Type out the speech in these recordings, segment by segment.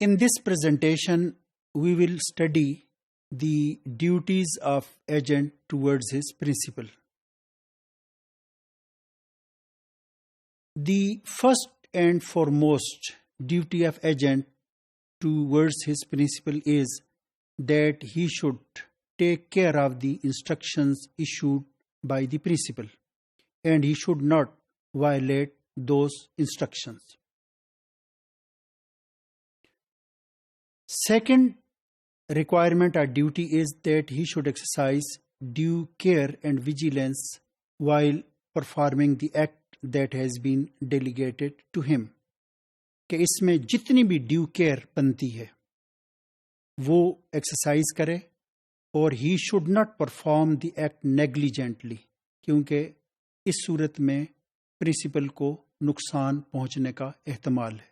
In this presentation, we will study the duties of agent towards his principal. The first and foremost duty of agent towards his principal is that he should take care of the instructions issued by the principal, and he should not violate those instructions. Second requirement or duty is that he should exercise due care and vigilance while performing the act that has been delegated to him. کہ اس میں جتنی بھی due care بنتی ہے وہ exercise کرے، اور he should not perform the act negligently, کیونکہ اس صورت میں پرنسپل کو نقصان پہنچنے کا احتمال ہے.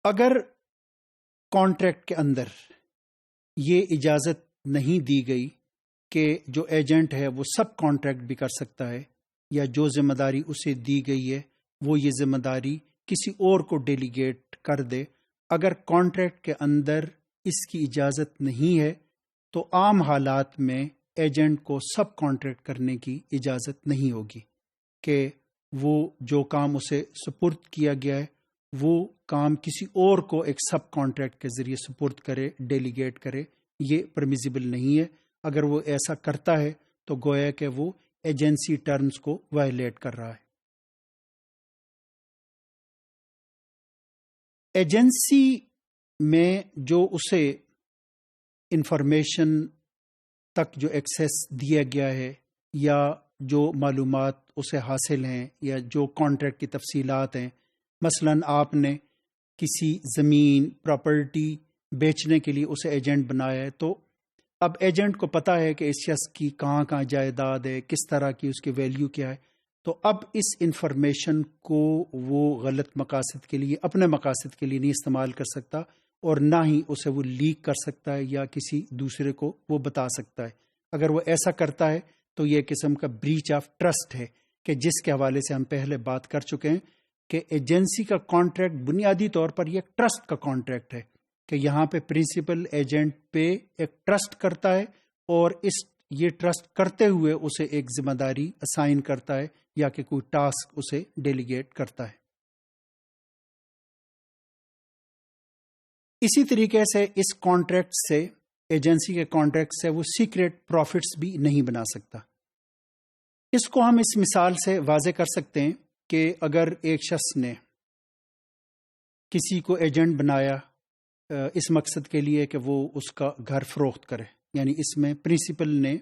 اگر کانٹریکٹ کے اندر یہ اجازت نہیں دی گئی کہ جو ایجنٹ ہے وہ سب کانٹریکٹ بھی کر سکتا ہے، یا جو ذمہ داری اسے دی گئی ہے وہ یہ ذمہ داری کسی اور کو ڈیلیگیٹ کر دے، اگر کانٹریکٹ کے اندر اس کی اجازت نہیں ہے تو عام حالات میں ایجنٹ کو سب کانٹریکٹ کرنے کی اجازت نہیں ہوگی، کہ وہ جو کام اسے سپرد کیا گیا ہے وہ کام کسی اور کو ایک سب کانٹریکٹ کے ذریعے سپرد کرے، ڈیلیگیٹ کرے. یہ پرمیزیبل نہیں ہے. اگر وہ ایسا کرتا ہے تو گویا کہ وہ ایجنسی ٹرمز کو وائلیٹ کر رہا ہے. ایجنسی میں جو اسے انفارمیشن تک جو ایکسیس دیا گیا ہے، یا جو معلومات اسے حاصل ہیں، یا جو کانٹریکٹ کی تفصیلات ہیں، مثلا آپ نے کسی زمین پراپرٹی بیچنے کے لیے اسے ایجنٹ بنایا ہے، تو اب ایجنٹ کو پتا ہے کہ اس شخص کی کہاں کہاں جائیداد ہے، کس طرح کی اس کی ویلیو کیا ہے، تو اب اس انفارمیشن کو وہ غلط مقاصد کے لیے، اپنے مقاصد کے لیے نہیں استعمال کر سکتا، اور نہ ہی اسے وہ لیک کر سکتا ہے یا کسی دوسرے کو وہ بتا سکتا ہے. اگر وہ ایسا کرتا ہے تو یہ قسم کا بریچ آف ٹرسٹ ہے، کہ جس کے حوالے سے ہم پہلے بات کر چکے ہیں کہ ایجنسی کا کانٹریکٹ بنیادی طور پر یہ ٹرسٹ کا کانٹریکٹ ہے، کہ یہاں پہ پرنسپل ایجنٹ پہ ایک ٹرسٹ کرتا ہے، اور یہ ٹرسٹ کرتے ہوئے اسے ایک ذمہ داری اسائن کرتا ہے، یا کہ کوئی ٹاسک اسے ڈیلیگیٹ کرتا ہے. اسی طریقے سے اس کانٹریکٹ سے، ایجنسی کے کانٹریکٹ سے، وہ سیکریٹ پروفٹس بھی نہیں بنا سکتا. اس کو ہم اس مثال سے واضح کر سکتے ہیں کہ اگر ایک شخص نے کسی کو ایجنٹ بنایا اس مقصد کے لیے کہ وہ اس کا گھر فروخت کرے، یعنی اس میں پرنسپل نے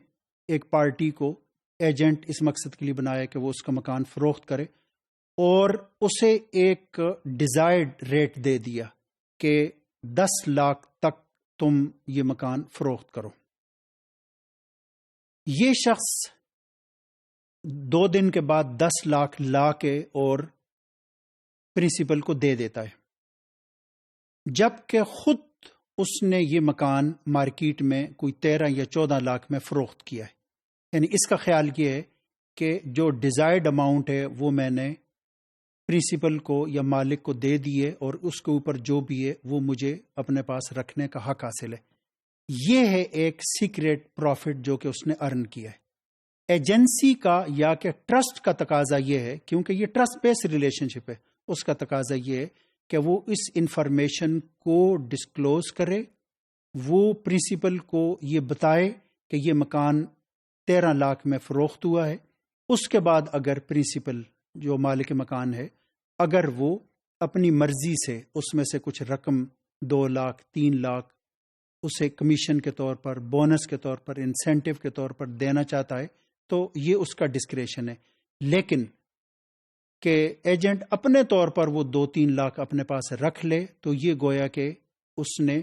ایک پارٹی کو ایجنٹ اس مقصد کے لیے بنایا کہ وہ اس کا مکان فروخت کرے، اور اسے ایک ڈیزائرڈ ریٹ دے دیا کہ 10 لاکھ تک تم یہ مکان فروخت کرو. یہ شخص 2 دن کے بعد 10 لاکھ لا کے اور پرنسپل کو دے دیتا ہے، جبکہ خود اس نے یہ مکان مارکیٹ میں کوئی 13 یا 14 لاکھ میں فروخت کیا ہے. یعنی اس کا خیال یہ ہے کہ جو ڈیزائرڈ اماؤنٹ ہے وہ میں نے پرنسپل کو یا مالک کو دے دیے، اور اس کے اوپر جو بھی ہے وہ مجھے اپنے پاس رکھنے کا حق حاصل ہے. یہ ہے ایک سیکریٹ پروفٹ جو کہ اس نے ارن کیا ہے. ایجنسی کا یا کہ ٹرسٹ کا تقاضا یہ ہے، کیونکہ یہ ٹرسٹ بیس ریلیشن شپ ہے، اس کا تقاضا یہ ہے کہ وہ اس انفارمیشن کو ڈسکلوز کرے، وہ پرنسپل کو یہ بتائے کہ یہ مکان 13 لاکھ میں فروخت ہوا ہے. اس کے بعد اگر پرنسپل جو مالک مکان ہے، اگر وہ اپنی مرضی سے اس میں سے کچھ رقم 2 لاکھ 3 لاکھ اسے کمیشن کے طور پر، بونس کے طور پر، انسینٹیو کے طور پر دینا چاہتا ہے تو یہ اس کا ڈسکریشن ہے. لیکن کہ ایجنٹ اپنے طور پر وہ 2-3 لاکھ اپنے پاس رکھ لے تو یہ گویا کہ اس نے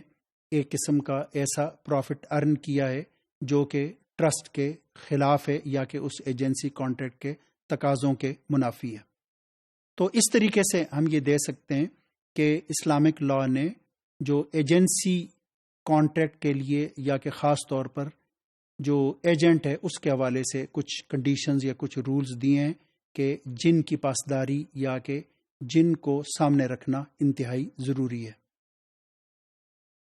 ایک قسم کا ایسا پروفٹ ارن کیا ہے جو کہ ٹرسٹ کے خلاف ہے، یا کہ اس ایجنسی کانٹریکٹ کے تقاضوں کے منافی ہے. تو اس طریقے سے ہم یہ دے سکتے ہیں کہ اسلامک لا نے جو ایجنسی کانٹریکٹ کے لیے یا کہ خاص طور پر جو ایجنٹ ہے اس کے حوالے سے کچھ کنڈیشنز یا کچھ رولز دیے ہیں کہ جن کی پاسداری یا کہ جن کو سامنے رکھنا انتہائی ضروری ہے۔